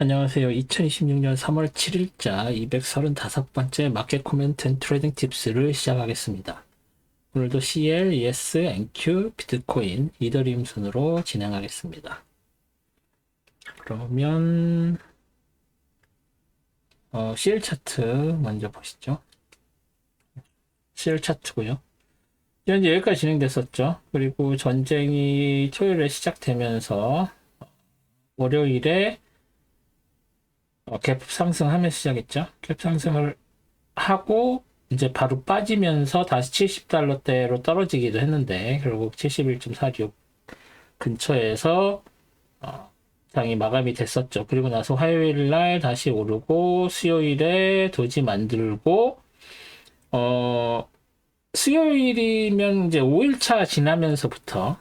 안녕하세요. 2026년 3월 7일자 235번째 마켓 코멘트 앤 트레이딩 팁스를 시작하겠습니다. 오늘도 CL, ES, NQ, 비트코인, 이더리움 순으로 진행하겠습니다. 그러면 CL 차트 먼저 보시죠. CL 차트고요. 현재 여기까지 진행됐었죠. 그리고 전쟁이 토요일에 시작되면서 월요일에 갭 상승하면서 시작했죠. 갭 상승을 하고 이제 바로 빠지면서 다시 70달러대로 떨어지기도 했는데 결국 71.46 근처에서 장이 마감이 됐었죠. 그리고 나서 화요일 날 다시 오르고 수요일에 도지 만들고 수요일이면 이제 5일차 지나면서부터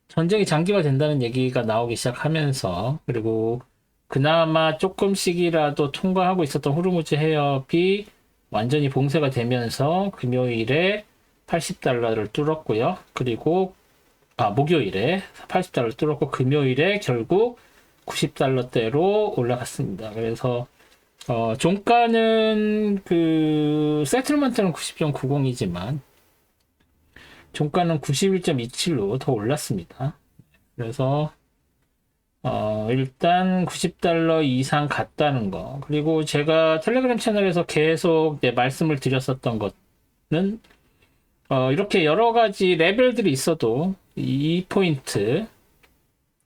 전쟁이 장기화 된다는 얘기가 나오기 시작하면서 그리고 그나마 조금씩이라도 통과하고 있었던 호르무즈 해협이 완전히 봉쇄가 되면서 금요일에 80달러를 뚫었고요. 그리고 목요일에 80달러를 뚫었고 금요일에 결국 90달러대로 올라갔습니다. 그래서 종가는 그 세틀먼트는 90.90이지만 종가는 91.27로 더 올랐습니다. 그래서 일단 90달러 이상 갔다는 거. 그리고 제가 텔레그램 채널에서 계속 말씀을 드렸었던 것은, 이렇게 여러 가지 레벨들이 있어도, 이 포인트,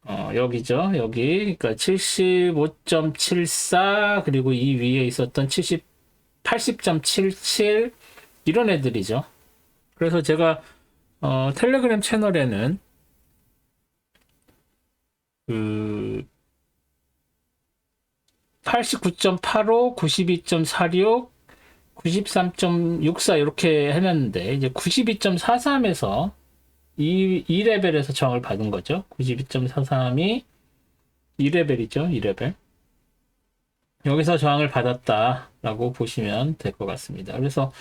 여기죠. 여기. 그러니까 75.74, 그리고 이 위에 있었던 80.77, 이런 애들이죠. 그래서 제가, 텔레그램 채널에는, 그 89.85, 92.46, 93.64 이렇게 해놨는데 이제 92.43에서 이 레벨에서 저항을 받은 거죠. 92.43이 2레벨이죠. 2레벨. 여기서 저항을 받았다라고 보시면 될 것 같습니다. 그래서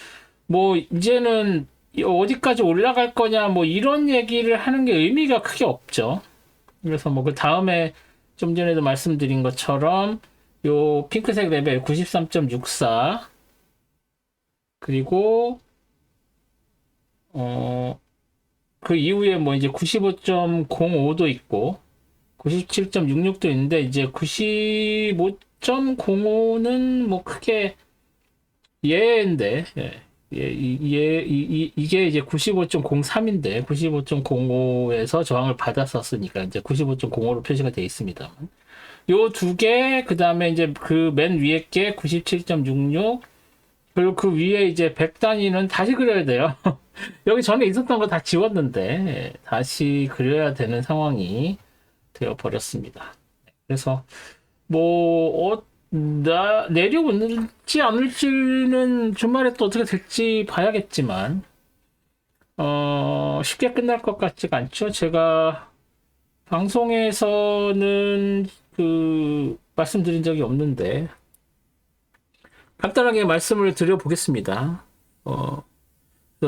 뭐 이제는 어디까지 올라갈 거냐 뭐 이런 얘기를 하는 게 의미가 크게 없죠. 그래서 뭐 그 다음에 좀 전에도 말씀드린 것처럼 요 핑크색 레벨 93.64 그리고 그 이후에 뭐 이제 95.05도 있고 97.66도 있는데 이제 95.05는 뭐 크게 얘인데 이게 이제 95.03인데 95.05에서 저항을 받았었으니까 이제 95.05로 표시가 되어 있습니다. 요 두 개, 그 다음에 이제 그 맨 위에 게 97.66, 그리고 그 위에 이제 100단위는 다시 그려야 돼요. 여기 전에 있었던 거 다 지웠는데 다시 그려야 되는 상황이 되어 버렸습니다. 그래서 뭐 내려오는지 않을지는 주말에 또 어떻게 될지 봐야겠지만 쉽게 끝날 것 같지가 않죠. 제가 방송에서는 그 말씀드린 적이 없는데 간단하게 말씀을 드려보겠습니다.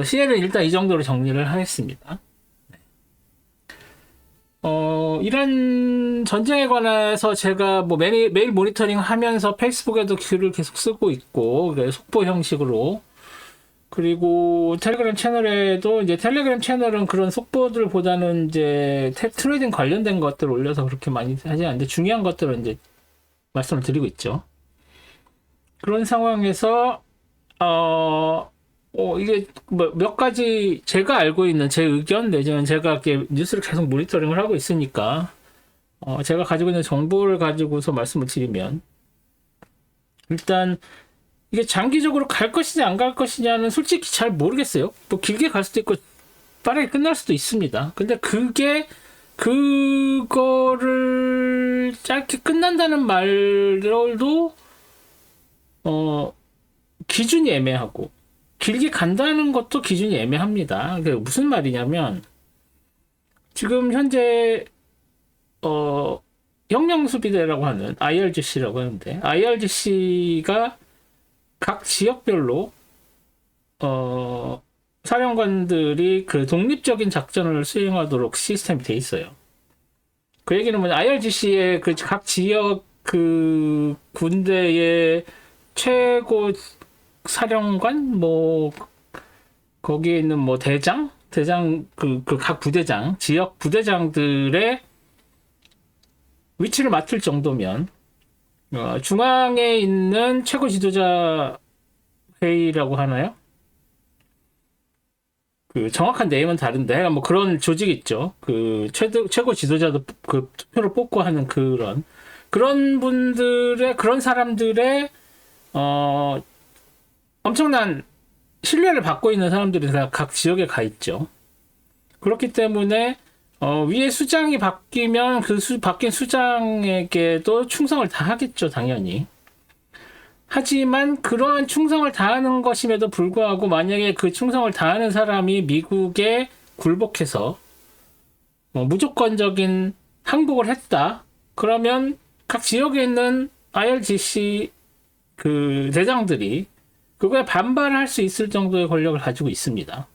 CL은 일단 이 정도로 정리를 하겠습니다. 이란 전쟁에 관해서 제가 뭐 매일 모니터링 하면서 페이스북에도 글을 계속 쓰고 있고, 속보 형식으로. 그리고 텔레그램 채널에도 이제 텔레그램 채널은 그런 속보들보다는 이제 트레이딩 관련된 것들 올려서 그렇게 많이 하지 않는데 중요한 것들은 이제 말씀을 드리고 있죠. 그런 상황에서, 이게 뭐 몇 가지 제가 알고 있는 제 의견 내지는 제가 이렇게 뉴스를 계속 모니터링을 하고 있으니까 제가 가지고 있는 정보를 가지고서 말씀을 드리면 일단 이게 장기적으로 갈 것이냐 안 갈 것이냐는 솔직히 잘 모르겠어요. 뭐 길게 갈 수도 있고 빠르게 끝날 수도 있습니다. 근데 그거를 짧게 끝난다는 말도 기준이 애매하고 길게 간다는 것도 기준이 애매합니다. 그게 무슨 말이냐면 지금 현재 혁명수비대라고 하는 IRGC라고 하는데 IRGC가 각 지역별로 사령관들이 그 독립적인 작전을 수행하도록 시스템이 돼 있어요. 그 얘기는 뭐냐, IRGC의 그 각 지역 그 군대의 최고 사령관, 뭐, 거기에 있는 뭐 대장, 그 각 부대장, 지역 부대장들의 위치를 맡을 정도면, 중앙에 있는 최고 지도자 회의라고 하나요? 그 정확한 네임은 다른데, 뭐 그런 조직이 있죠. 그 최고 지도자도 그 투표를 뽑고 하는 그런 분들의, 그런 사람들의, 엄청난 신뢰를 받고 있는 사람들이 다 각 지역에 가 있죠. 그렇기 때문에, 위에 수장이 바뀌면 바뀐 수장에게도 충성을 다 하겠죠, 당연히. 하지만 그러한 충성을 다하는 것임에도 불구하고 만약에 그 충성을 다하는 사람이 미국에 굴복해서 무조건적인 항복을 했다. 그러면 각 지역에 있는 IRGC 그 대장들이 그거에 반발할 수 있을 정도의 권력을 가지고 있습니다.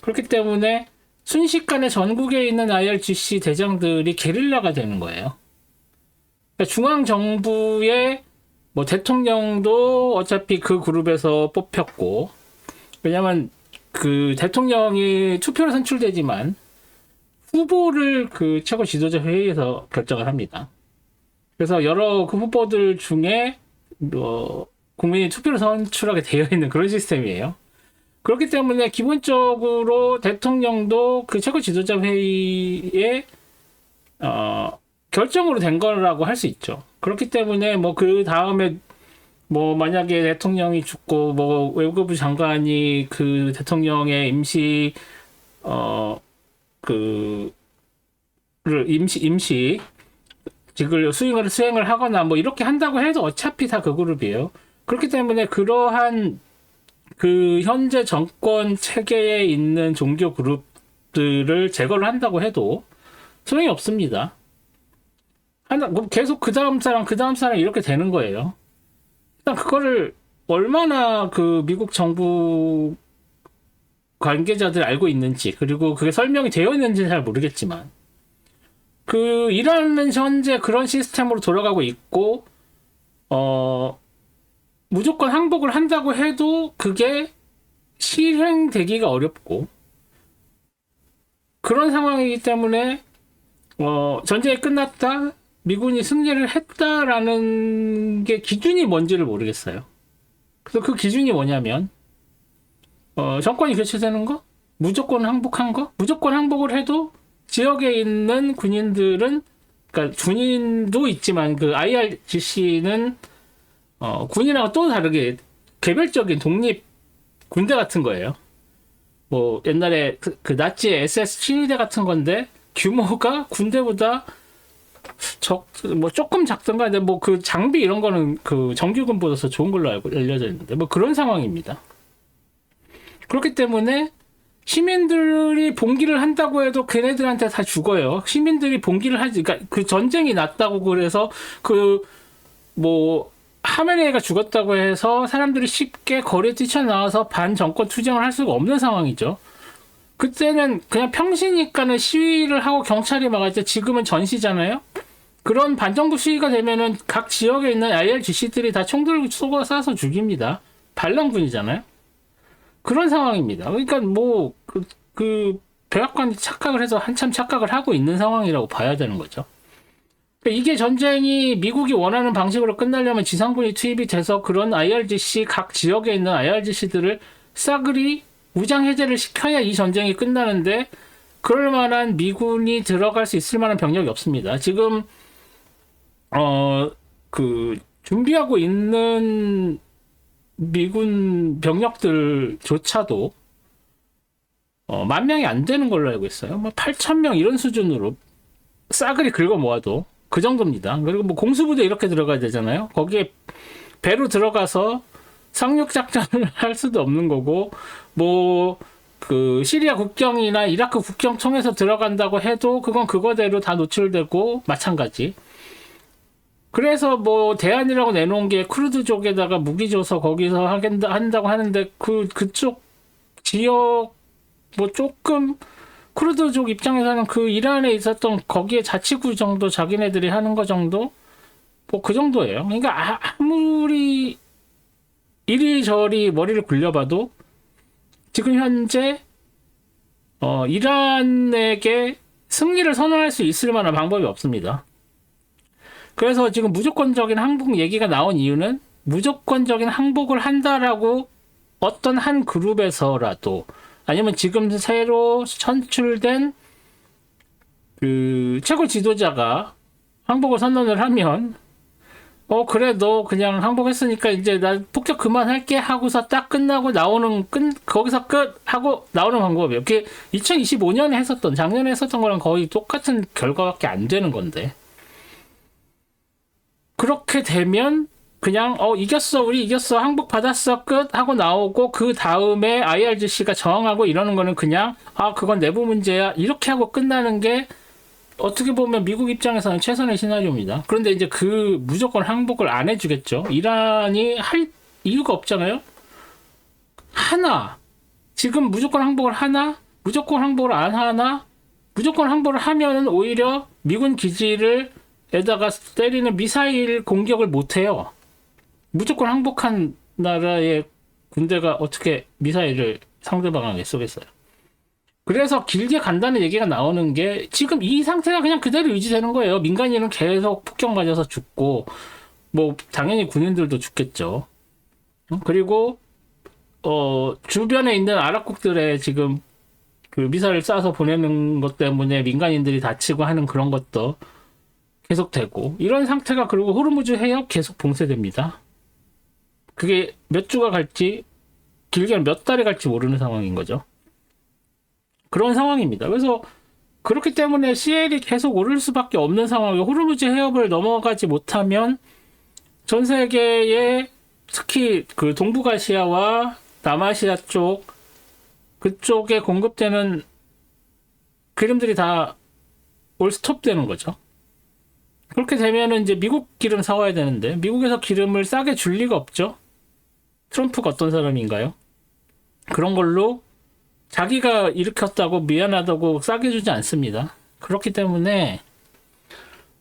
그렇기 때문에 순식간에 전국에 있는 IRGC 대장들이 게릴라가 되는 거예요. 그러니까 중앙정부의 뭐 대통령도 어차피 그 그룹에서 뽑혔고, 왜냐면 그 대통령이 투표로 선출되지만 후보를 그 최고 지도자 회의에서 결정을 합니다. 그래서 여러 그 후보들 중에 국민이 투표로 선출하게 되어 있는 그런 시스템이에요. 그렇기 때문에 기본적으로 대통령도 그 최고 지도자 회의에 결정으로 된 거라고 할 수 있죠. 그렇기 때문에 뭐 그 다음에 뭐 만약에 대통령이 죽고 뭐 외교부 장관이 그 대통령의 임시 직을 수행을 하거나 뭐 이렇게 한다고 해도 어차피 다 그 그룹이에요. 그렇기 때문에 그러한 그 현재 정권 체계에 있는 종교 그룹들을 제거를 한다고 해도 소용이 없습니다. 계속 그 다음 사람 이렇게 되는 거예요. 일단 그거를 얼마나 그 미국 정부 관계자들 알고 있는지, 그리고 그게 설명이 되어 있는지는 잘 모르겠지만, 그 이란은 현재 그런 시스템으로 돌아가고 있고, 무조건 항복을 한다고 해도 그게 실행되기가 어렵고, 그런 상황이기 때문에 전쟁이 끝났다, 미군이 승리를 했다라는 게 기준이 뭔지를 모르겠어요. 그래서 그 기준이 뭐냐면, 정권이 교체되는 거? 무조건 항복한 거? 무조건 항복을 해도 지역에 있는 군인들은, 그러니까 군인도 있지만 그 IRGC는 군인하고 또 다르게 개별적인 독립 군대 같은 거예요. 뭐 옛날에 그 나치의 SS 친위대 같은 건데 규모가 군대보다 뭐 조금 작던가. 근데 뭐 그 장비 이런 거는 그 정규군보다 더 좋은 걸로 알려져 있는데 뭐 그런 상황입니다. 그렇기 때문에 시민들이 봉기를 한다고 해도 걔네들한테 다 죽어요. 시민들이 봉기를 하지, 그러니까 그 전쟁이 났다고 그래서 그 뭐 하메네이가 죽었다고 해서 사람들이 쉽게 거리에 뛰쳐나와서 반정권 투쟁을 할 수가 없는 상황이죠. 그때는 그냥 평시니까는 시위를 하고 경찰이 막을 때, 지금은 전시잖아요. 그런 반정부 시위가 되면은 각 지역에 있는 IRGC들이 다 총 들고 쏘아서 죽입니다. 반란군이잖아요. 그런 상황입니다. 그러니까 뭐 그 백악관이 착각을 해서 한참 착각을 하고 있는 상황이라고 봐야 되는 거죠. 그러니까 이게 전쟁이 미국이 원하는 방식으로 끝나려면 지상군이 투입이 돼서 그런 IRGC, 각 지역에 있는 IRGC들을 싸그리 무장 해제를 시켜야 이 전쟁이 끝나는데, 그럴 만한 미군이 들어갈 수 있을 만한 병력이 없습니다. 지금 그 준비하고 있는 미군 병력들조차도 10,000명이 안 되는 걸로 알고 있어요. 뭐 8,000명 이런 수준으로 싸그리 긁어 모아도 그 정도입니다. 그리고 뭐 공수부대 이렇게 들어가야 되잖아요. 거기에 배로 들어가서 상륙 작전을 할 수도 없는 거고, 뭐 그 시리아 국경이나 이라크 국경 통해서 들어간다고 해도 그건 그거대로 다 노출되고 마찬가지. 그래서 뭐 대안이라고 내놓은 게 쿠르드족에다가 무기 줘서 거기서 한다고 하는데, 그쪽 지역 뭐 조금 쿠르드족 입장에서는 그 이란에 있었던 거기에 자치구 정도 자기네들이 하는 거 정도 뭐 그 정도예요. 그러니까 아무리 이리저리 머리를 굴려봐도 지금 현재 이란에게 승리를 선언할 수 있을 만한 방법이 없습니다. 그래서 지금 무조건적인 항복 얘기가 나온 이유는 무조건적인 항복을 한다라고 어떤 한 그룹에서라도 아니면 지금 새로 선출된 그 최고 지도자가 항복을 선언을 하면 그래 너 그냥 항복했으니까 이제 나 폭격 그만할게 하고서 딱 끝나고 거기서 끝 하고 나오는 방법이에요. 그게 2025년에 했었던 작년에 했었던 거랑 거의 똑같은 결과밖에 안 되는 건데 그렇게 되면 그냥 이겼어 우리 이겼어 항복 받았어 끝 하고 나오고 그 다음에 IRGC가 저항하고 이러는 거는 그냥 그건 내부 문제야 이렇게 하고 끝나는 게 어떻게 보면 미국 입장에서는 최선의 시나리오입니다. 그런데 이제 그 무조건 항복을 안 해주겠죠. 이란이 할 이유가 없잖아요. 지금 무조건 항복을 하나? 무조건 항복을 안 하나? 무조건 항복을 하면은 오히려 미군 기지를 에다가 때리는 미사일 공격을 못 해요. 무조건 항복한 나라의 군대가 어떻게 미사일을 상대방에게 쏘겠어요. 그래서 길게 간다는 얘기가 나오는 게 지금 이 상태가 그냥 그대로 유지되는 거예요. 민간인은 계속 폭격 맞아서 죽고 뭐 당연히 군인들도 죽겠죠. 그리고 주변에 있는 아랍국들의 지금 그 미사일을 쏴서 보내는 것 때문에 민간인들이 다치고 하는 그런 것도 계속되고 이런 상태가 그리고 호르무즈 해협 계속 봉쇄됩니다. 그게 몇 주가 갈지 길게는 몇 달이 갈지 모르는 상황인 거죠. 그런 상황입니다. 그래서 그렇기 때문에 CL이 계속 오를 수밖에 없는 상황이고 호르무즈 해협을 넘어가지 못하면 전 세계에 특히 그 동북아시아와 남아시아 쪽 그쪽에 공급되는 기름들이 다 올 스톱되는 거죠. 그렇게 되면은 이제 미국 기름 사와야 되는데 미국에서 기름을 싸게 줄 리가 없죠. 트럼프가 어떤 사람인가요? 그런 걸로 자기가 일으켰다고 미안하다고 싸게 주지 않습니다. 그렇기 때문에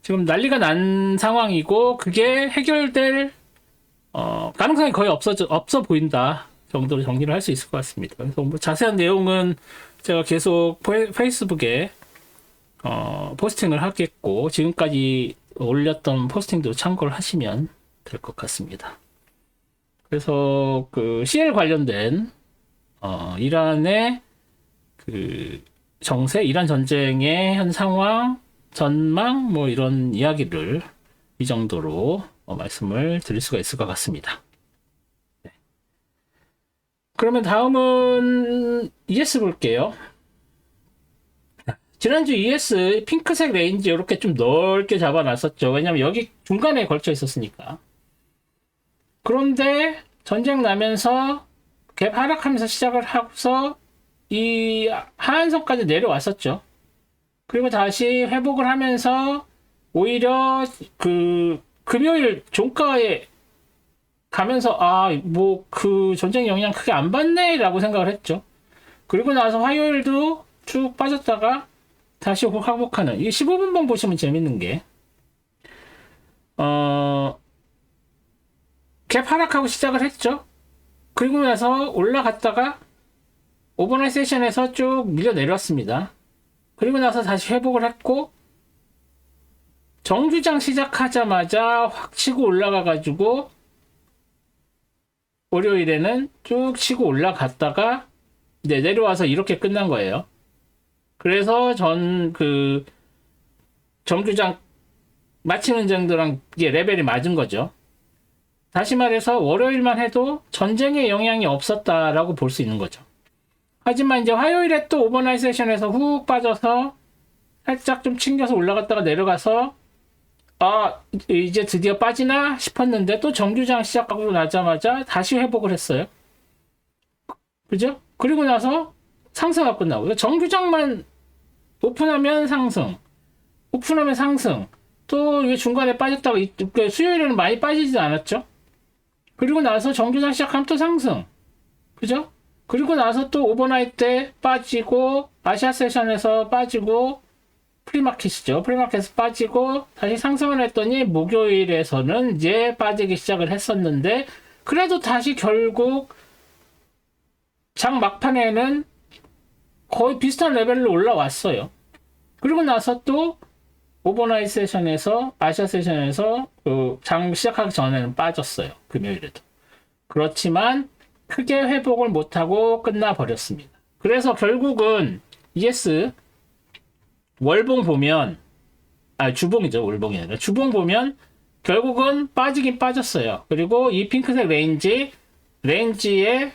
지금 난리가 난 상황이고 그게 해결될 가능성이 거의 없어 보인다 정도로 정리를 할 수 있을 것 같습니다. 그래서 뭐 자세한 내용은 제가 계속 페이스북에 포스팅을 하겠고 지금까지 올렸던 포스팅도 참고를 하시면 될 것 같습니다. 그래서 그 CL 관련된 이란의 그 정세, 이란 전쟁의 현 상황, 전망 뭐 이런 이야기를 이 정도로 말씀을 드릴 수가 있을 것 같습니다. 네. 그러면 다음은 ES 볼게요. 지난주 ES 핑크색 레인지 이렇게 좀 넓게 잡아놨었죠. 왜냐면 여기 중간에 걸쳐 있었으니까. 그런데 전쟁 나면서 갭 하락하면서 시작을 하고서 이 하한선까지 내려왔었죠. 그리고 다시 회복을 하면서 오히려 그 금요일 종가에 가면서 뭐 그 전쟁 영향 크게 안 받네라고 생각을 했죠. 그리고 나서 화요일도 쭉 빠졌다가 다시 회복하는 이 15분봉 보시면 재밌는 게 갭 하락하고 시작을 했죠. 그리고 나서 올라갔다가 오버나잇 세션에서 쭉 밀려 내렸습니다. 그리고 나서 다시 회복을 했고 정주장 시작하자마자 확 치고 올라가 가지고 월요일에는 쭉 치고 올라갔다가 이제 내려와서 이렇게 끝난 거예요. 그래서 그 정주장 마치는 정도랑 이게 레벨이 맞은 거죠. 다시 말해서 월요일만 해도 전쟁의 영향이 없었다라고 볼 수 있는 거죠. 하지만 이제 화요일에 또 오버나잇 세션에서 훅 빠져서 살짝 좀 튕겨서 올라갔다가 내려가서 이제 드디어 빠지나 싶었는데 또 정주장 시작하고 나자마자 다시 회복을 했어요. 그죠? 그리고 나서 상승하고 끝나고 정주장만 오픈하면 상승, 오픈하면 상승, 또 이게 중간에 빠졌다가 수요일에는 많이 빠지지 않았죠? 그리고 나서 정주장 시작하면 또 상승, 그죠? 그리고 나서 또 오버나이트 때 빠지고 아시아 세션에서 빠지고 프리마켓이죠. 프리마켓에서 빠지고 다시 상승을 했더니 목요일에서는 이제 빠지기 시작을 했었는데 그래도 다시 결국 장 막판에는 거의 비슷한 레벨로 올라왔어요. 그리고 나서 또 오버나이트 세션에서 아시아 세션에서 장 시작하기 전에는 빠졌어요. 금요일에도. 그렇지만 크게 회복을 못하고 끝나버렸습니다. 그래서 결국은 ES 월봉 보면 주봉이죠. 월봉이 아니라 주봉 보면 결국은 빠지긴 빠졌어요. 그리고 이 핑크색 레인지에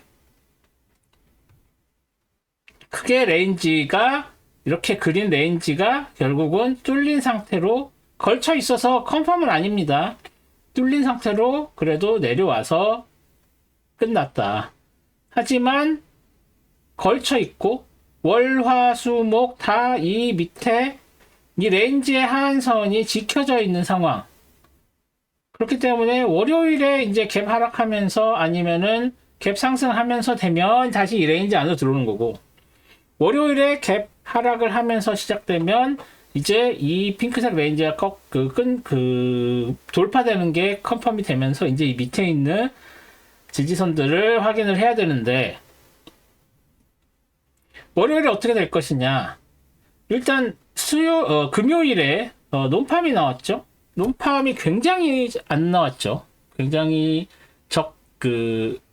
크게 레인지가 이렇게 그린 레인지가 결국은 뚫린 상태로 걸쳐 있어서 컨펌은 아닙니다. 뚫린 상태로 그래도 내려와서 끝났다. 하지만 걸쳐 있고 월화수목 다 이 밑에 이 레인지의 하한선이 지켜져 있는 상황. 그렇기 때문에 월요일에 이제 갭 하락하면서 아니면은 갭 상승하면서 되면 다시 이 레인지 안으로 들어오는 거고, 월요일에 갭 하락을 하면서 시작되면 이제 이 핑크색 레인지가 돌파되는 게 컨펌이 되면서 이제 이 밑에 있는 지지선들을 확인을 해야 되는데, 월요일에 어떻게 될 것이냐. 일단 금요일에 논팜이 나왔죠. 논팜이 굉장히 안 나왔죠. 굉장히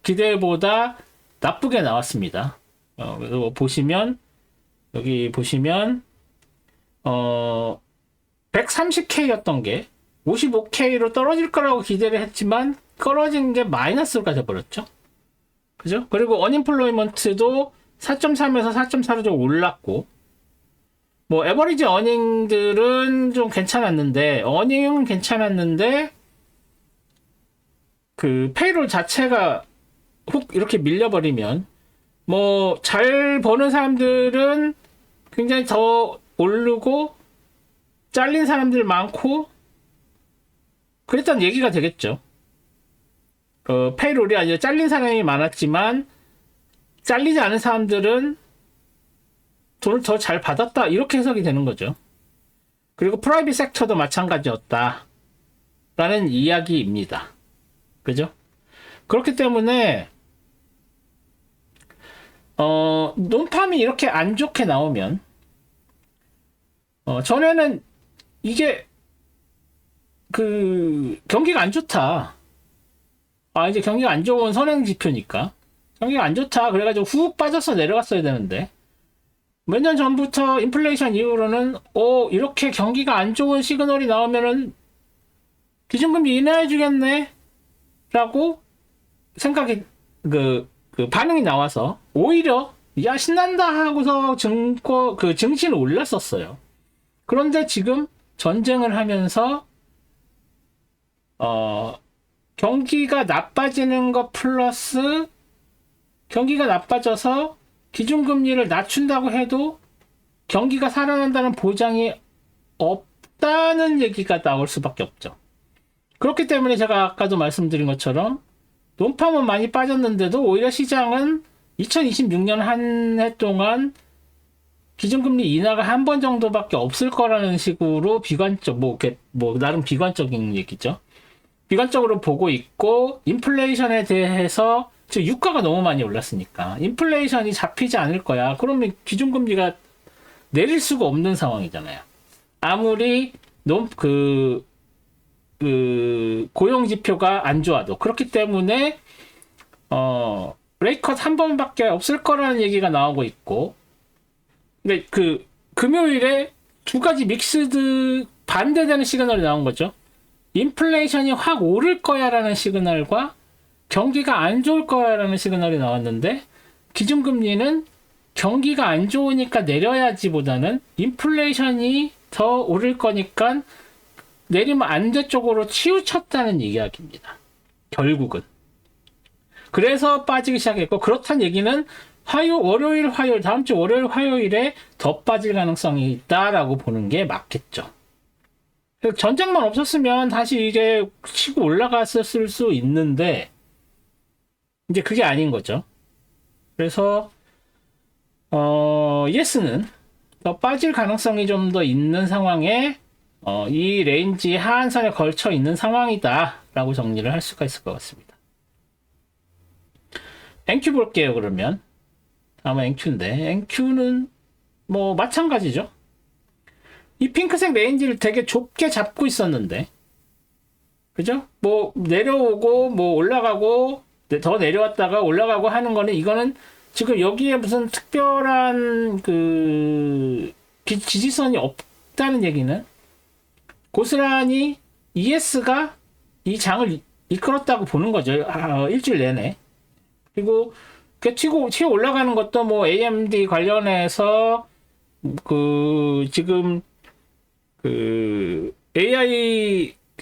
기대보다 나쁘게 나왔습니다. 그래서 보시면 여기 보시면 130K였던 게 55K로 떨어질 거라고 기대를 했지만 떨어진 게 마이너스가 돼버렸죠. 그죠? 그리고 어닝플로이먼트도 4.3에서 4.4로 좀 올랐고, 뭐 에버리지 어닝들은 좀 괜찮았는데, 어닝은 괜찮았는데 그 페이롤 자체가 훅 이렇게 밀려버리면 뭐 잘 버는 사람들은 굉장히 더 오르고 잘린 사람들 많고 그랬던 얘기가 되겠죠. 페이롤이 아니라 잘린 사람이 많았지만 잘리지 않은 사람들은 돈을 더 잘 받았다, 이렇게 해석이 되는 거죠. 그리고 프라이빗 섹터도 마찬가지였다 라는 이야기입니다. 그죠? 그렇기 때문에 논팜이 이렇게 안 좋게 나오면 전에는 이게 경기가 안 좋다, 이제 경기가 안 좋은 선행 지표니까 경기가 안 좋다 그래가지고 훅 빠져서 내려갔어야 되는데, 몇 년 전부터 인플레이션 이후로는 이렇게 경기가 안 좋은 시그널이 나오면은 기준금리 인하해 주겠네 라고 생각이 반응이 나와서 오히려 야 신난다 하고서 증시는 올랐었어요. 그런데 지금 전쟁을 하면서 경기가 나빠지는 것 플러스 경기가 나빠져서 기준금리를 낮춘다고 해도 경기가 살아난다는 보장이 없다는 얘기가 나올 수밖에 없죠. 그렇기 때문에 제가 아까도 말씀드린 것처럼 논팜은 많이 빠졌는데도 오히려 시장은 2026년 한 해 동안 기준금리 인하가 한 번 정도밖에 없을 거라는 식으로 나름 비관적인 얘기죠. 비관적으로 보고 있고, 인플레이션에 대해서 즉 유가가 너무 많이 올랐으니까 인플레이션이 잡히지 않을 거야. 그러면 기준금리가 내릴 수가 없는 상황이잖아요. 아무리 고용 지표가 안 좋아도. 그렇기 때문에 레이컷 한 번밖에 없을 거라는 얘기가 나오고 있고, 근데 금요일에 두 가지 믹스드 반대되는 시그널이 나온 거죠. 인플레이션이 확 오를 거야라는 시그널과 경기가 안 좋을 거야라는 시그널이 나왔는데, 기준금리는 경기가 안 좋으니까 내려야지 보다는 인플레이션이 더 오를 거니까 내리면 안 돼 쪽으로 치우쳤다는 이야기입니다. 결국은. 그래서 빠지기 시작했고, 그렇다는 얘기는 월요일, 화요일, 다음 주 월요일, 화요일에 더 빠질 가능성이 있다라고 보는 게 맞겠죠. 전쟁만 없었으면 다시 이제 치고 올라갔을 수 있는데, 이제 그게 아닌 거죠. 그래서 ES는 더 빠질 가능성이 좀 더 있는 상황에 이 레인지 하한선에 걸쳐 있는 상황이다 라고 정리를 할 수가 있을 것 같습니다. NQ 볼게요. 그러면 다음은 NQ인데 NQ는 뭐 마찬가지죠. 이 핑크색 레인지를 되게 좁게 잡고 있었는데, 그죠? 뭐 내려오고 뭐 올라가고 더 내려왔다가 올라가고 하는 거는, 이거는 지금 여기에 무슨 특별한 그 지지선이 없다는 얘기는 고스란히 ES가 이 장을 이끌었다고 보는 거죠. 일주일 내내. 그리고 튀어 올라가는 것도 뭐 AMD 관련해서 그 지금 그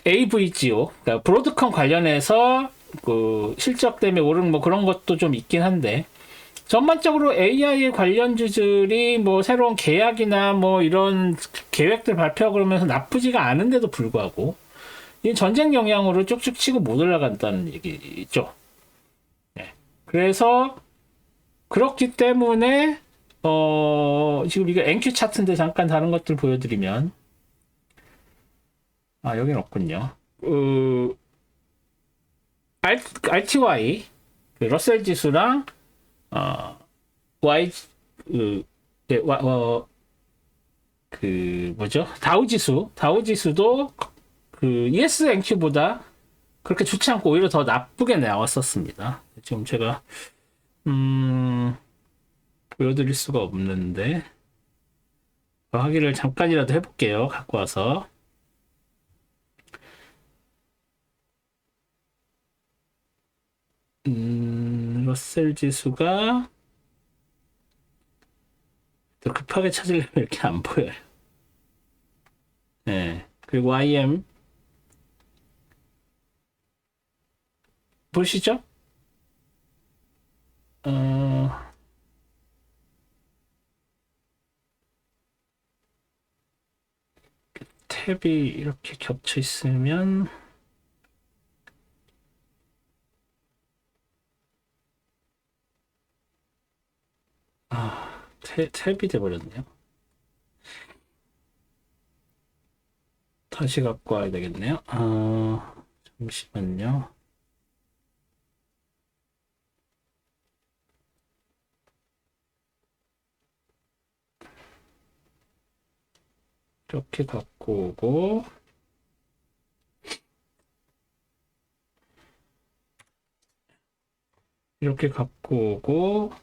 AVGO, 그러니까 브로드컴 관련해서 그 실적 때문에 오른 뭐 그런 것도 좀 있긴 한데, 전반적으로 AI 관련주들이 뭐 새로운 계약이나 뭐 이런 계획들 발표하고 그러면서 나쁘지가 않은데도 불구하고 이 전쟁 영향으로 쭉쭉 치고 못 올라간다는 얘기죠. 네. 그래서 그렇기 때문에 지금 이거 NQ 차트인데 잠깐 다른 것들 보여드리면, 여긴 없군요. RTY 그 러셀 지수랑 뭐죠? 다우 지수도 그 ESNQ보다 그렇게 좋지 않고 오히려 더 나쁘게 나왔었습니다. 지금 제가 보여드릴 수가 없는데 확인을 잠깐이라도 해볼게요. 갖고 와서. 러셀 지수가 또 급하게 찾으려면 이렇게 안 보여요. 네. 그리고 YM 보시죠? 탭이 이렇게 겹쳐 있으면 탭이 돼버렸네요. 다시 갖고 와야 되겠네요. 잠시만요. 이렇게 갖고 오고, 이렇게 갖고 오고,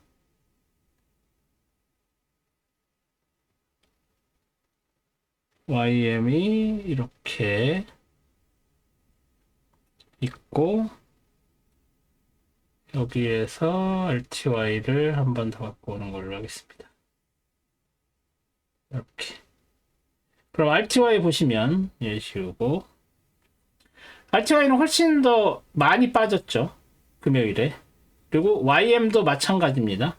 YM이 이렇게 있고, 여기에서 RTY를 한 번 더 갖고 오는 걸로 하겠습니다. 이렇게. 그럼 RTY 보시면 쉬우고, RTY는 훨씬 더 많이 빠졌죠. 금요일에. 그리고 YM도 마찬가지입니다.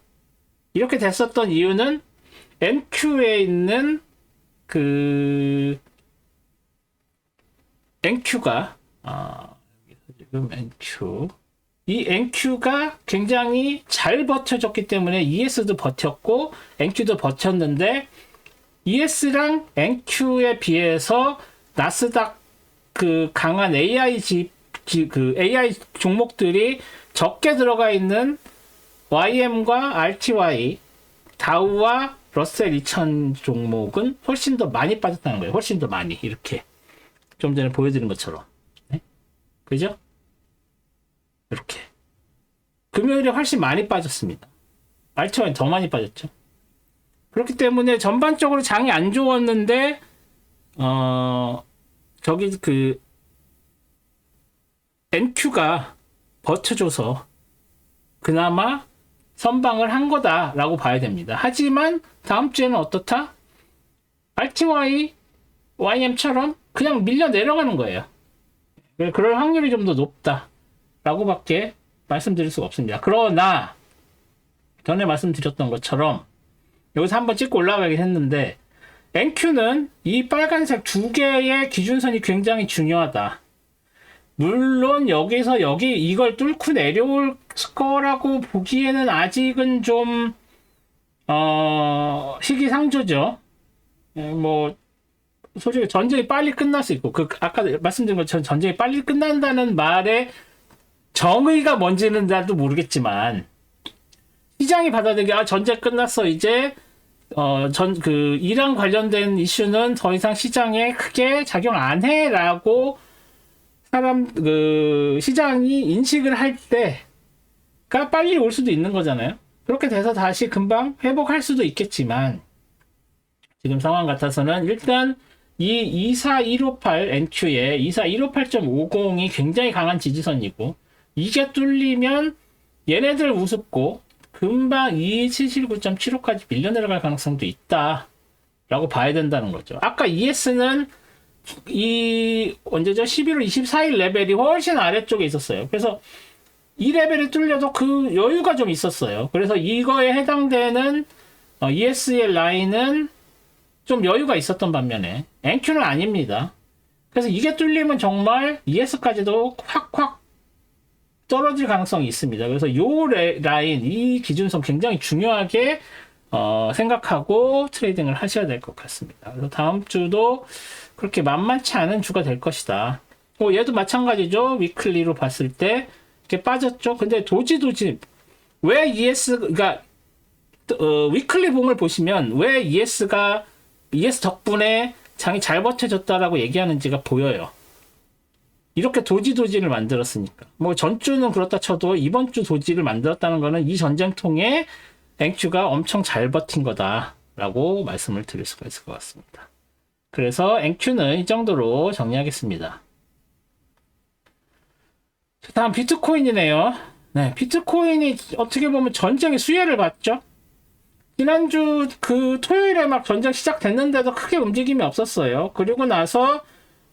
이렇게 됐었던 이유는 NQ에 있는 그 NQ가 여기서 지금 이 NQ가 굉장히 잘 버텨줬기 때문에 ES도 버텼고 NQ도 버텼는데, ES랑 NQ에 비해서 나스닥 그 강한 AI 그 AI 종목들이 적게 들어가 있는 YM과 RTY, 다우와 러셀 2000 종목은 훨씬 더 많이 빠졌다는 거예요. 훨씬 더 많이. 이렇게 좀 전에 보여드린 것처럼. 네? 그죠? 이렇게 금요일에 훨씬 많이 빠졌습니다. RTY는 더 많이 빠졌죠. 그렇기 때문에 전반적으로 장이 안 좋았는데 저기 그 NQ가 버텨줘서 그나마 선방을 한 거다라고 봐야 됩니다. 하지만 다음 주에는 어떻다? RTY, YM처럼 그냥 밀려 내려가는 거예요. 그럴 확률이 좀 더 높다라고 밖에 말씀드릴 수가 없습니다. 그러나 전에 말씀드렸던 것처럼 여기서 한번 찍고 올라가긴 했는데, NQ는 이 빨간색 두 개의 기준선이 굉장히 중요하다. 물론 여기서 이걸 뚫고 내려올 거라고 보기에는 아직은 좀 시기상조죠. 뭐 솔직히 전쟁이 빨리 끝날 수 있고 아까 말씀드린 것처럼 전쟁이 빨리 끝난다는 말에 정의가 뭔지는 나도 모르겠지만 시장이 받아들이기 전쟁 끝났어 이제 이랑 관련된 이슈는 더 이상 시장에 크게 작용 안 해라고 시장이 인식을 할 때가 빨리 올 수도 있는 거잖아요. 그렇게 돼서 다시 금방 회복할 수도 있겠지만 지금 상황 같아서는 일단 이 24158 NQ의 24158.50이 굉장히 강한 지지선이고 이게 뚫리면 얘네들 우습고 금방 27779.75까지 밀려 내려갈 가능성도 있다라고 봐야 된다는 거죠. 아까 ES는 언제죠? 11월 24일 레벨이 훨씬 아래쪽에 있었어요. 그래서 이 레벨이 뚫려도 그 여유가 좀 있었어요. 그래서 이거에 해당되는 ES의 라인은 좀 여유가 있었던 반면에 NQ는 아닙니다. 그래서 이게 뚫리면 정말 ES까지도 확 떨어질 가능성이 있습니다. 그래서 요 라인, 이 기준선 굉장히 중요하게 생각하고 트레이딩을 하셔야 될 것 같습니다. 그래서 다음 주도 그렇게 만만치 않은 주가 될 것이다. 얘도 마찬가지죠. 위클리로 봤을 때 이렇게 빠졌죠. 근데 도지 왜 ES가 위클리 봉을 보시면 왜 ES 덕분에 장이 잘 버텨졌다라고 얘기하는지가 보여요. 이렇게 도지를 만들었으니까. 뭐 전주는 그렇다 쳐도 이번 주 도지를 만들었다는 거는 이 전쟁통에 NQ가 엄청 잘 버틴 거다라고 말씀을 드릴 수가 있을 것 같습니다. 그래서 NQ는 이 정도로 정리하겠습니다. 다음 비트코인이네요. 네, 비트코인이 어떻게 보면 전쟁의 수혜를 봤죠. 지난주 토요일에 막 전쟁 시작됐는데도 크게 움직임이 없었어요. 그리고 나서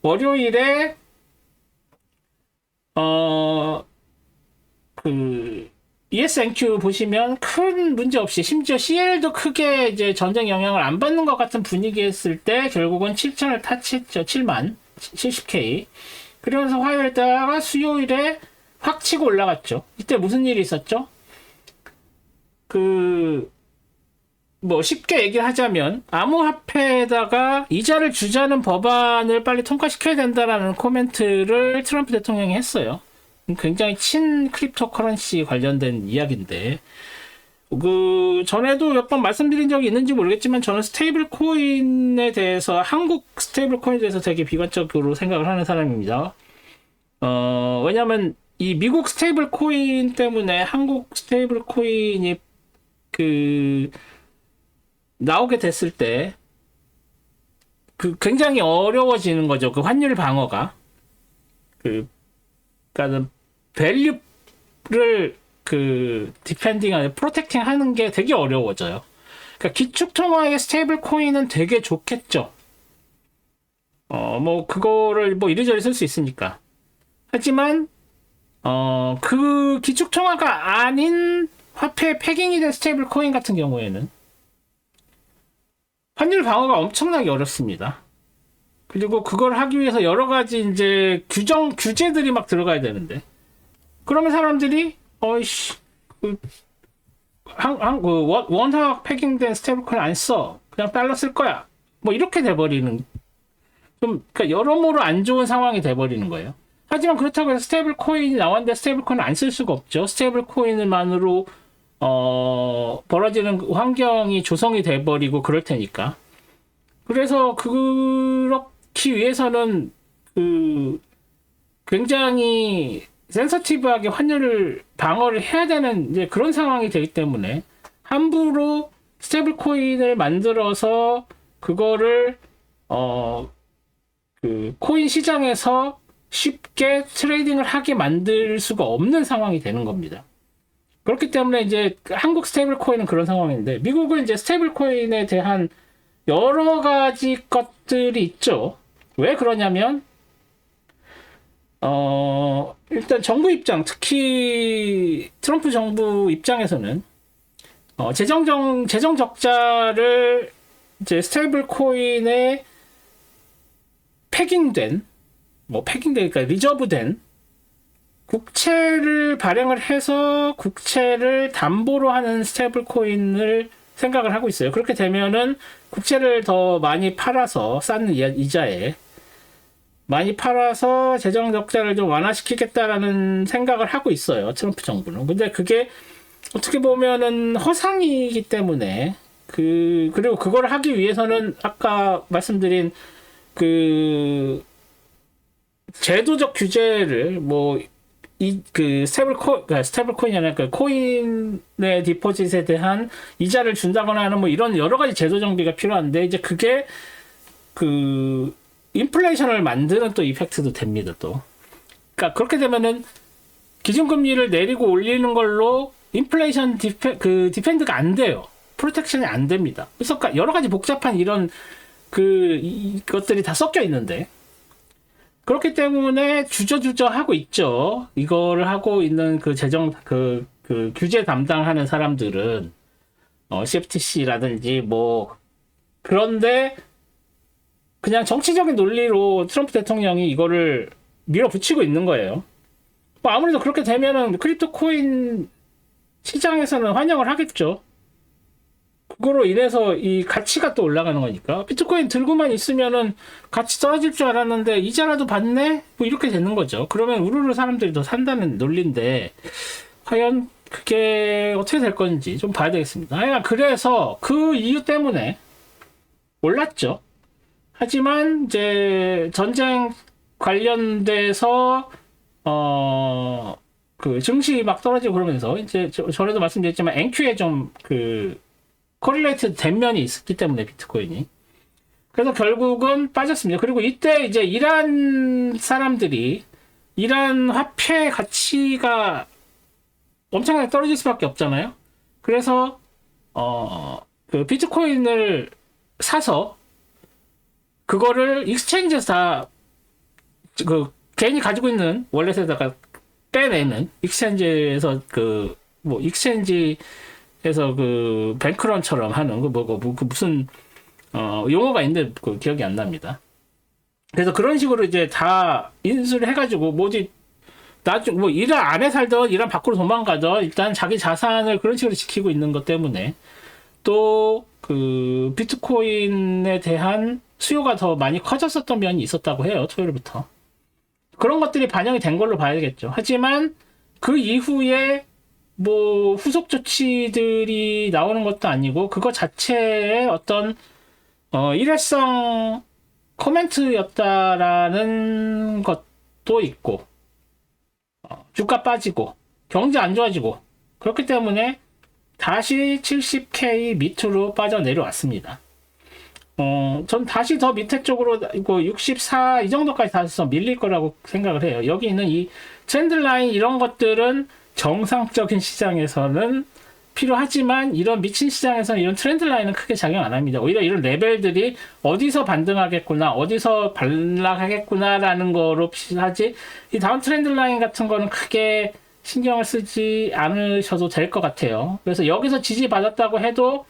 월요일에 ESNQ 보시면 큰 문제 없이 심지어 CL도 크게 이제 전쟁 영향을 안 받는 것 같은 분위기였을 때 결국은 7천을 타치했죠. 7만 70K. 그러면서 화요일에다가 수요일에 확 치고 올라갔죠. 이때 무슨 일이 있었죠? 뭐 쉽게 얘기를 하자면 암호화폐에다가 이자를 주자는 법안을 빨리 통과시켜야 된다라는 코멘트를 트럼프 대통령이 했어요. 굉장히 친 크립토 커런시 관련된 이야기인데 전에도 몇 번 말씀드린 적이 있는지 모르겠지만 저는 스테이블 코인에 대해서 한국 스테이블 코인에 대해서 되게 비관적으로 생각을 하는 사람입니다. 왜냐면 이 미국 스테이블 코인 때문에 한국 스테이블 코인이 나오게 됐을 때 굉장히 어려워지는 거죠. 환율 방어가 그러니까 밸류를 디펜딩하는 프로텍팅 하는 게 되게 어려워져요. 그러니까 기축통화의 스테이블 코인은 되게 좋겠죠. 뭐 그거를 뭐 이리저리 쓸 수 있으니까. 하지만 그 기축통화가 아닌 화폐 패깅이 된 스테이블 코인 같은 경우에는 환율 방어가 엄청나게 어렵습니다. 그리고 그걸 하기 위해서 여러 가지 이제 규제들이 막 들어가야 되는데, 그러면 사람들이 원화학 패깅된 스테이블코인 안 써, 그냥 달러 쓸 거야, 뭐 이렇게 돼버리는, 그러니까 여러모로 안 좋은 상황이 돼버리는 거예요. 하지만 그렇다고 해서 스테이블코인이 나왔는데 스테이블코인을 안 쓸 수가 없죠. 스테이블코인만으로 벌어지는 환경이 조성이 돼버리고 그럴 테니까. 그래서 그렇기 위해서는 굉장히 센서티브하게 환율을 방어를 해야 되는 이제 그런 상황이 되기 때문에 함부로 스테이블 코인을 만들어서 그거를 코인 시장에서 쉽게 트레이딩을 하게 만들 수가 없는 상황이 되는 겁니다. 그렇기 때문에 이제 한국 스테이블 코인은 그런 상황인데, 미국은 이제 스테이블 코인에 대한 여러 가지 것들이 있죠. 왜 그러냐면 일단 정부 입장, 특히 트럼프 정부 입장에서는 재정 적자를 이제 스테이블 코인에 패깅된, 그러니까 리저브된 국채를 발행을 해서 국채를 담보로 하는 스테이블 코인을 생각을 하고 있어요. 그렇게 되면은 국채를 더 많이 팔아서 싼 이자에 많이 팔아서 재정 적자를 좀 완화시키겠다라는 생각을 하고 있어요. 트럼프 정부는. 근데 그게 어떻게 보면은 허상이기 때문에 그리고 그걸 하기 위해서는 아까 말씀드린 그 제도적 규제를 스테이블 코인이 아니라 그 코인의 디포짓에 대한 이자를 준다거나 하는 뭐 이런 여러 가지 제도 정비가 필요한데 이제 그게 그 인플레이션을 만드는 또 이펙트도 됩니다 또. 그러니까 그렇게 되면은 기준금리를 내리고 올리는 걸로 인플레이션 디펜드가 안 돼요. 프로텍션이 안 됩니다. 그래서 여러 가지 복잡한 이런 이것들이 다 섞여 있는데 그렇기 때문에 주저주저 하고 있죠. 이거를 하고 있는 그 재정 규제 담당하는 사람들은 CFTC라든지 뭐 그런데 그냥 정치적인 논리로 트럼프 대통령이 이거를 밀어붙이고 있는 거예요. 뭐 아무래도 그렇게 되면은 크립토 코인 시장에서는 환영을 하겠죠. 그거로 인해서 이 가치가 또 올라가는 거니까. 비트코인 들고만 있으면은 가치 떨어질 줄 알았는데 이자라도 받네? 뭐 이렇게 되는 거죠. 그러면 우르르 사람들이 더 산다는 논리인데 과연 그게 어떻게 될 건지 좀 봐야 되겠습니다. 그래서 그 이유 때문에 올랐죠. 하지만 이제 전쟁 관련돼서 그 증시 막 떨어지고 그러면서 이제 전에도 말씀드렸지만 NQ에 좀 코릴레이트 된 면이 있었기 때문에 비트코인이 그래서 결국은 빠졌습니다. 그리고 이때 이제 이란 사람들이 이란 화폐 가치가 엄청나게 떨어질 수밖에 없잖아요. 그래서 그 비트코인을 사서 그거를 익스체인지에서 다 개인이 가지고 있는 월렛에다가 빼내는 익스체인지에서 익스체인지에서 뱅크런처럼 하는 무슨 용어가 있는데 기억이 안 납니다. 그래서 그런 식으로 이제 다 인수를 해가지고 나중 이란 안에 살던 이란 밖으로 도망가던 일단 자기 자산을 그런 식으로 지키고 있는 것 때문에 또 비트코인에 대한 수요가 더 많이 커졌었던 면이 있었다고 해요. 토요일부터. 그런 것들이 반영이 된 걸로 봐야겠죠. 하지만 그 이후에 후속 조치들이 나오는 것도 아니고 그거 자체의 어떤 일회성 코멘트였다라는 것도 있고 주가 빠지고 경제 안 좋아지고 그렇기 때문에 다시 70K 밑으로 빠져내려왔습니다. 전 다시 더 밑에 쪽으로 64 이 정도까지 다시 밀릴 거라고 생각을 해요. 여기 있는 이 트렌드 라인 이런 것들은 정상적인 시장에서는 필요하지만 이런 미친 시장에서는 이런 트렌드 라인은 크게 작용 안 합니다. 오히려 이런 레벨들이 어디서 반등하겠구나, 어디서 반락하겠구나라는 거로 하지 이 다음 트렌드 라인 같은 거는 크게 신경을 쓰지 않으셔도 될 것 같아요. 그래서 여기서 지지받았다고 해도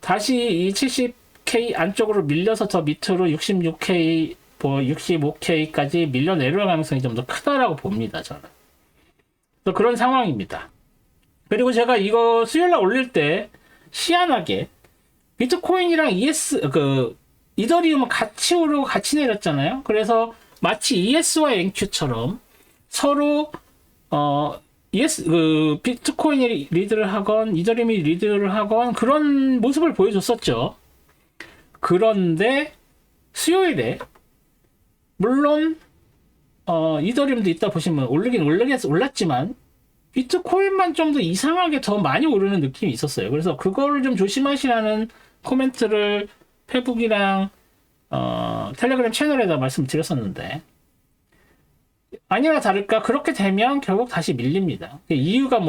다시 이 70K 안쪽으로 밀려서 더 밑으로 66K, 65K까지 밀려 내려올 가능성이 좀 더 크다라고 봅니다, 저는. 그런 상황입니다. 그리고 제가 이거 수요일날 올릴 때 희한하게 비트코인이랑 이더리움은 같이 오르고 같이 내렸잖아요. 그래서 마치 ES와 NQ처럼 서로 비트코인이 리드를 하건 이더리움이 리드를 하건 그런 모습을 보여줬었죠. 그런데 수요일에 물론 이더리움도 이따 보시면 올랐지만 비트코인만 좀 더 이상하게 더 많이 오르는 느낌이 있었어요. 그래서 그거를 좀 조심하시라는 코멘트를 페북이랑 텔레그램 채널에다 말씀드렸었는데 아니나 다를까 그렇게 되면 결국 다시 밀립니다. 이유가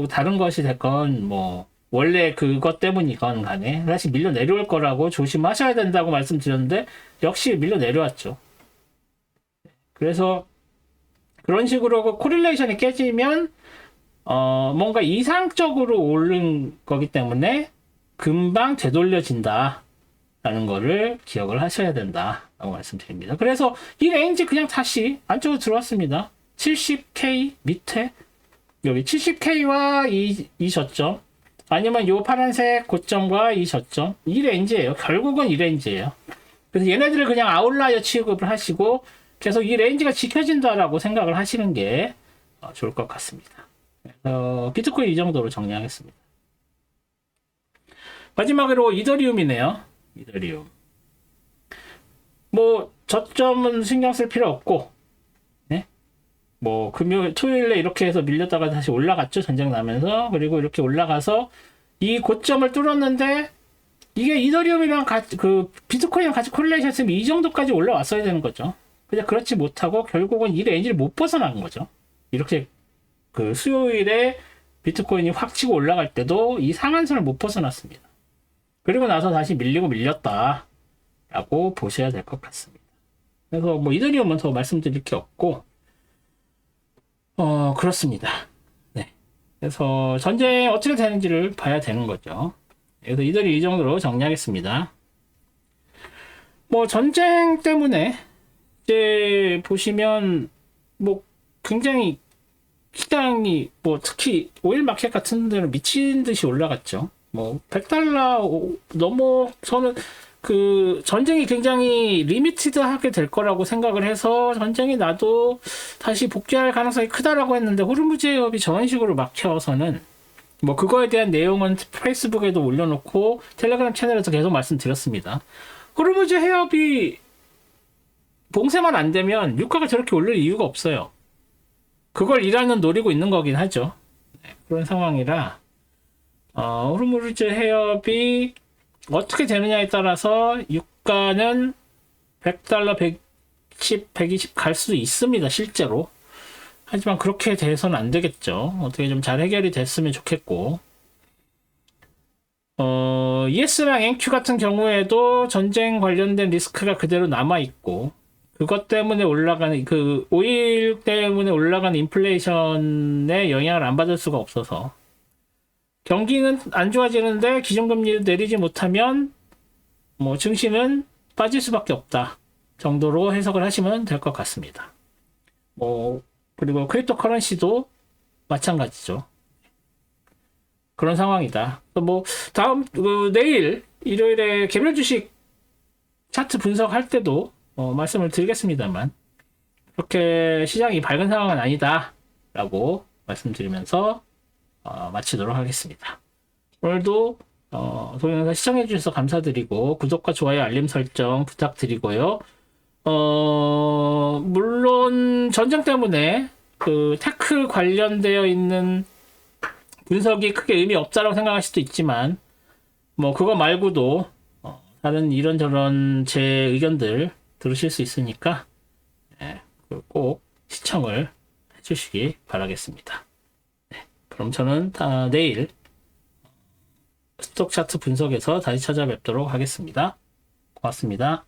다른 것이 됐건 원래 그것 때문이건 간에 다시 밀려 내려올 거라고 조심하셔야 된다고 말씀드렸는데 역시 밀려 내려왔죠. 그래서 그런 식으로 코릴레이션이 깨지면 뭔가 이상적으로 오른 거기 때문에 금방 되돌려진다 라는 거를 기억을 하셔야 된다 라고 말씀드립니다. 그래서 이 레인지 그냥 다시 안쪽으로 들어왔습니다. 70K 밑에 여기 70K와 이 저점 아니면 요 파란색 고점과 이 저점 이 레인지예요. 결국은 이 레인지예요. 그래서 얘네들을 그냥 아웃라이어 취급을 하시고 계속 이 레인지가 지켜진다라고 생각을 하시는 게 좋을 것 같습니다. 비트코인 이 정도로 정리하겠습니다. 마지막으로 이더리움이네요. 이더리움. 뭐 저점은 신경 쓸 필요 없고, 네? 뭐 금요일, 토요일에 이렇게 해서 밀렸다가 다시 올라갔죠. 전쟁 나면서. 그리고 이렇게 올라가서 이 고점을 뚫었는데 이게 이더리움이랑 같이 그 비트코인이랑 같이 콜레이션 했으면 이 정도까지 올라왔어야 되는 거죠. 그냥 그렇지 못하고 결국은 이 레인지를 못 벗어난 거죠. 이렇게 그 수요일에 비트코인이 확 치고 올라갈 때도 이 상한선을 못 벗어났습니다. 그리고 나서 다시 밀리고 밀렸다 라고 보셔야 될 것 같습니다. 그래서 뭐 이더리움은 더 말씀드릴 게 없고 그렇습니다. 네. 그래서 전쟁 어떻게 되는지를 봐야 되는 거죠. 그래서 이더리움 이 정도로 정리하겠습니다. 뭐 전쟁 때문에 이제 보시면 뭐 굉장히 시장이 뭐 특히 오일 마켓 같은 데는 미친 듯이 올라갔죠. 뭐 $100 넘어서는 그 전쟁이 굉장히 리미티드하게 될 거라고 생각을 해서 전쟁이 나도 다시 복귀할 가능성이 크다라고 했는데 호르무즈 해협이 저런 식으로 막혀서는 뭐 그거에 대한 내용은 페이스북에도 올려놓고 텔레그램 채널에서 계속 말씀드렸습니다. 호르무즈 해협이 봉쇄만 안 되면 유가가 저렇게 오를 이유가 없어요. 그걸 이란은 노리고 있는 거긴 하죠. 네, 그런 상황이라 호르무즈 해협이 어떻게 되느냐에 따라서 유가는 $100, 110, 120 갈 수 있습니다. 실제로. 하지만 그렇게 돼서는 안 되겠죠. 어떻게 좀 잘 해결이 됐으면 좋겠고 ES랑 NQ 같은 경우에도 전쟁 관련된 리스크가 그대로 남아있고 그것 때문에 올라가는 그 오일 때문에 올라가는 인플레이션에 영향을 안 받을 수가 없어서 경기는 안 좋아지는데 기준금리를 내리지 못하면 뭐 증시는 빠질 수밖에 없다 정도로 해석을 하시면 될 것 같습니다. 뭐 그리고 크립토 커런시도 마찬가지죠. 그런 상황이다. 뭐 다음 내일 일요일에 개별 주식 차트 분석할 때도 말씀을 드리겠습니다만 그렇게 시장이 밝은 상황은 아니다 라고 말씀드리면서 마치도록 하겠습니다. 오늘도 동영상 시청해 주셔서 감사드리고 구독과 좋아요 알림 설정 부탁드리고요. 물론 전쟁 때문에 그 테크 관련되어 있는 분석이 크게 의미 없다라고 생각할 수도 있지만 뭐 그거 말고도 다른 이런저런 제 의견들 들으실 수 있으니까 꼭 시청을 해주시기 바라겠습니다. 네, 그럼 저는 내일 스톡 차트 분석에서 다시 찾아뵙도록 하겠습니다. 고맙습니다.